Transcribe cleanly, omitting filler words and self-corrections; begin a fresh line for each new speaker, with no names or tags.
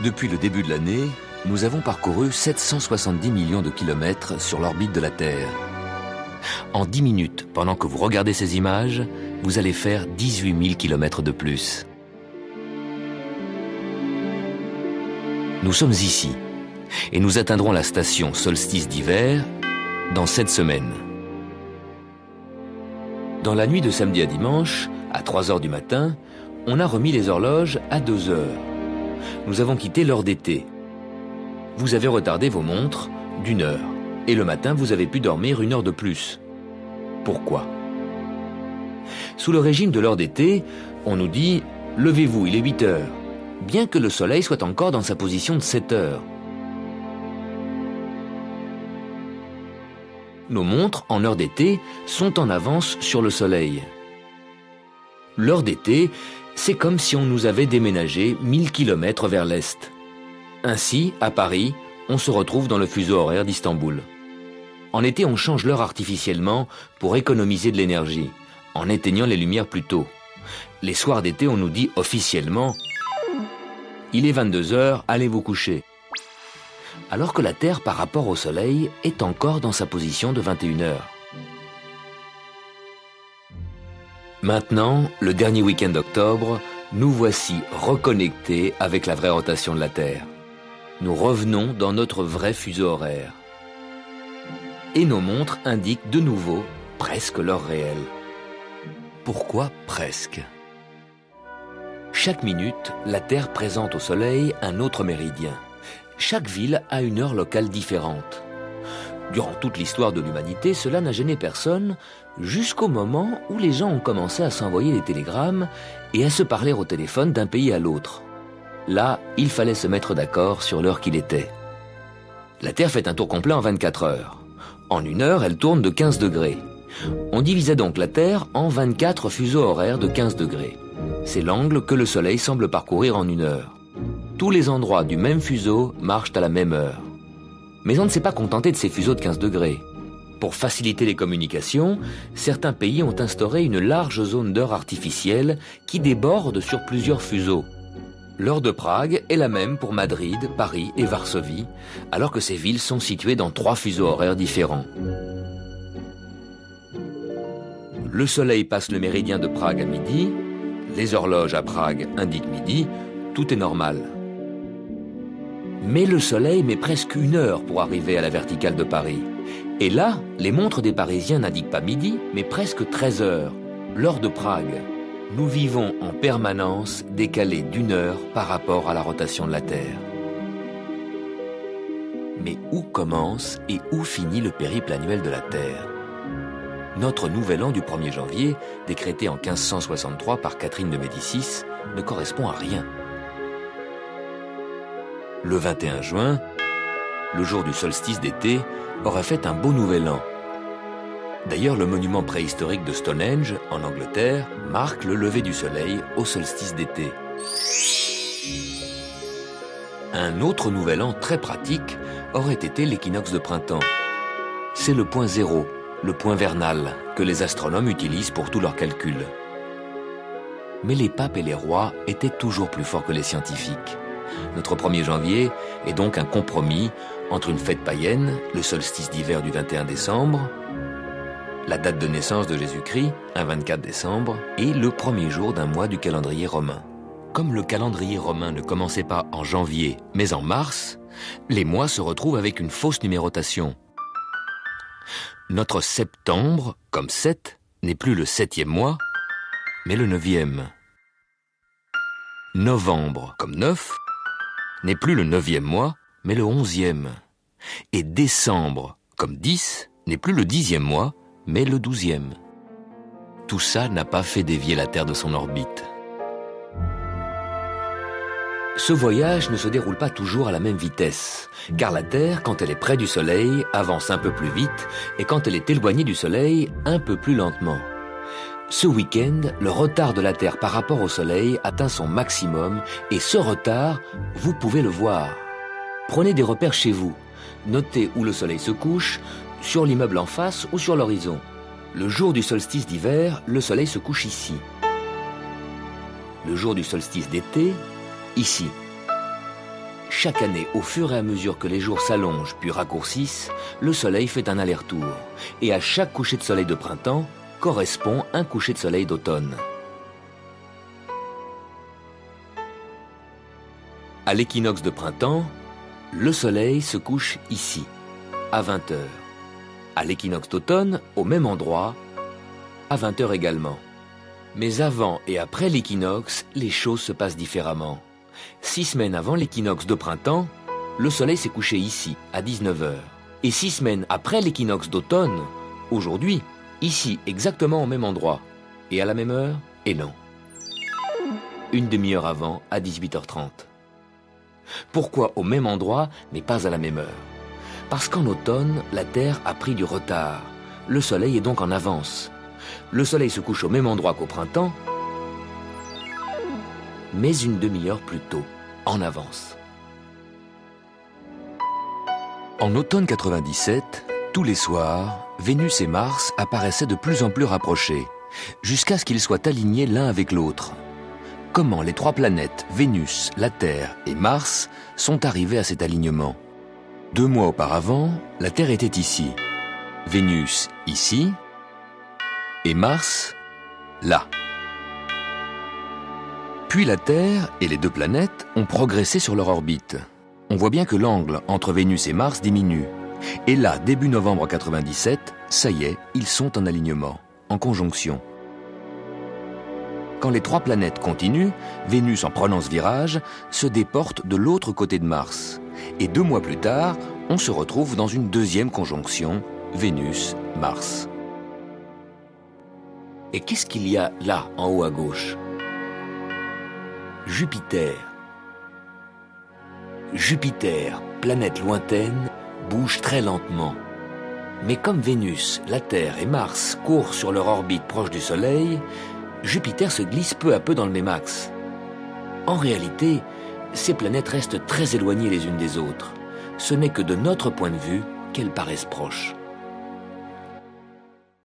Depuis le début de l'année, nous avons parcouru 770 millions de kilomètres sur l'orbite de la Terre. En 10 minutes, pendant que vous regardez ces images, vous allez faire 18 000 kilomètres de plus. Nous sommes ici, et nous atteindrons la station solstice d'hiver dans 7 semaines. Dans la nuit de samedi à dimanche, à 3 heures du matin, on a remis les horloges à 2 heures. Nous avons quitté l'heure d'été. Vous avez retardé vos montres d'1 heure. Et le matin, vous avez pu dormir 1 heure de plus. Pourquoi? Sous le régime de l'heure d'été, on nous dit « Levez-vous, il est 8 heures », bien que le soleil soit encore dans sa position de 7 heures. Nos montres, en heure d'été, sont en avance sur le soleil. L'heure d'été, c'est comme si on nous avait déménagé 1000 km vers l'est. Ainsi, à Paris, on se retrouve dans le fuseau horaire d'Istanbul. En été, on change l'heure artificiellement pour économiser de l'énergie, en éteignant les lumières plus tôt. Les soirs d'été, on nous dit officiellement « Il est 22 heures, allez vous coucher ». Alors que la Terre, par rapport au Soleil, est encore dans sa position de 21 heures. Maintenant, le dernier week-end d'octobre, nous voici reconnectés avec la vraie rotation de la Terre. Nous revenons dans notre vrai fuseau horaire. Et nos montres indiquent de nouveau presque l'heure réelle. Pourquoi presque? Chaque minute, la Terre présente au Soleil un autre méridien. Chaque ville a une heure locale différente. Durant toute l'histoire de l'humanité, cela n'a gêné personne jusqu'au moment où les gens ont commencé à s'envoyer des télégrammes et à se parler au téléphone d'un pays à l'autre. Là, il fallait se mettre d'accord sur l'heure qu'il était. La Terre fait un tour complet en 24 heures. En 1 heure, elle tourne de 15 degrés. On divisait donc la Terre en 24 fuseaux horaires de 15 degrés. C'est l'angle que le Soleil semble parcourir en 1 heure. Tous les endroits du même fuseau marchent à la même heure. Mais on ne s'est pas contenté de ces fuseaux de 15 degrés. Pour faciliter les communications, certains pays ont instauré une large zone d'heure artificielle qui déborde sur plusieurs fuseaux. L'heure de Prague est la même pour Madrid, Paris et Varsovie, alors que ces villes sont situées dans 3 fuseaux horaires différents. Le Soleil passe le méridien de Prague à midi, les horloges à Prague indiquent midi, tout est normal. Mais le Soleil met presque 1 heure pour arriver à la verticale de Paris. Et là, les montres des Parisiens n'indiquent pas midi, mais presque 13 heures, l'heure de Prague. Nous vivons en permanence décalés d'1 heure par rapport à la rotation de la Terre. Mais où commence et où finit le périple annuel de la Terre? Notre nouvel an du 1er janvier, décrété en 1563 par Catherine de Médicis, ne correspond à rien. Le 21 juin, le jour du solstice d'été, aurait fait un beau nouvel an. D'ailleurs, le monument préhistorique de Stonehenge, en Angleterre, marque le lever du soleil au solstice d'été. Un autre nouvel an très pratique aurait été l'équinoxe de printemps. C'est le point zéro, le point vernal, que les astronomes utilisent pour tous leurs calculs. Mais les papes et les rois étaient toujours plus forts que les scientifiques. Notre 1er janvier est donc un compromis entre une fête païenne, le solstice d'hiver du 21 décembre, la date de naissance de Jésus-Christ, un 24 décembre, et le premier jour d'un mois du calendrier romain. Comme le calendrier romain ne commençait pas en janvier, mais en mars, les mois se retrouvent avec une fausse numérotation. Notre septembre, comme 7, n'est plus le 7e mois, mais le 9e. Novembre, comme 9, n'est plus le 9e mois, mais le 11e. Et décembre, comme 10, n'est plus le 10e mois, mais le 12e. Tout ça n'a pas fait dévier la Terre de son orbite. Ce voyage ne se déroule pas toujours à la même vitesse, car la Terre, quand elle est près du Soleil, avance un peu plus vite, et quand elle est éloignée du Soleil, un peu plus lentement. Ce week-end, le retard de la Terre par rapport au Soleil atteint son maximum, et ce retard, vous pouvez le voir. Prenez des repères chez vous. Notez où le Soleil se couche, sur l'immeuble en face ou sur l'horizon. Le jour du solstice d'hiver, le Soleil se couche ici. Le jour du solstice d'été, ici. Chaque année, au fur et à mesure que les jours s'allongent puis raccourcissent, le Soleil fait un aller-retour. Et à chaque coucher de soleil de printemps correspond un coucher de soleil d'automne. À l'équinoxe de printemps, le Soleil se couche ici, à 20 h. À l'équinoxe d'automne, au même endroit, à 20 h également. Mais avant et après l'équinoxe, les choses se passent différemment. 6 semaines avant l'équinoxe de printemps, le Soleil s'est couché ici, à 19 h. Et 6 semaines après l'équinoxe d'automne, aujourd'hui, ici, exactement au même endroit. Et à la même heure, et non. Une demi-heure avant, à 18 h 30. Pourquoi au même endroit, mais pas à la même heure? Parce qu'en automne, la Terre a pris du retard. Le Soleil est donc en avance. Le Soleil se couche au même endroit qu'au printemps, mais une demi-heure plus tôt, en avance. En automne 97, tous les soirs, Vénus et Mars apparaissaient de plus en plus rapprochés, jusqu'à ce qu'ils soient alignés l'un avec l'autre. Comment les 3 planètes, Vénus, la Terre et Mars, sont arrivées à cet alignement? 2 mois auparavant, la Terre était ici, Vénus ici, et Mars là. Puis la Terre et les 2 planètes ont progressé sur leur orbite. On voit bien que l'angle entre Vénus et Mars diminue. Et là, début novembre 97, ça y est, ils sont en alignement, en conjonction. Quand les 3 planètes continuent, Vénus, en prenant ce virage, se déporte de l'autre côté de Mars. Et 2 mois plus tard, on se retrouve dans une deuxième conjonction, Vénus-Mars. Et qu'est-ce qu'il y a là, en haut à gauche? Jupiter. Jupiter, planète lointaine, bouge très lentement. Mais comme Vénus, la Terre et Mars courent sur leur orbite proche du Soleil, Jupiter se glisse peu à peu dans le même axe. En réalité, ces planètes restent très éloignées les unes des autres. Ce n'est que de notre point de vue qu'elles paraissent proches.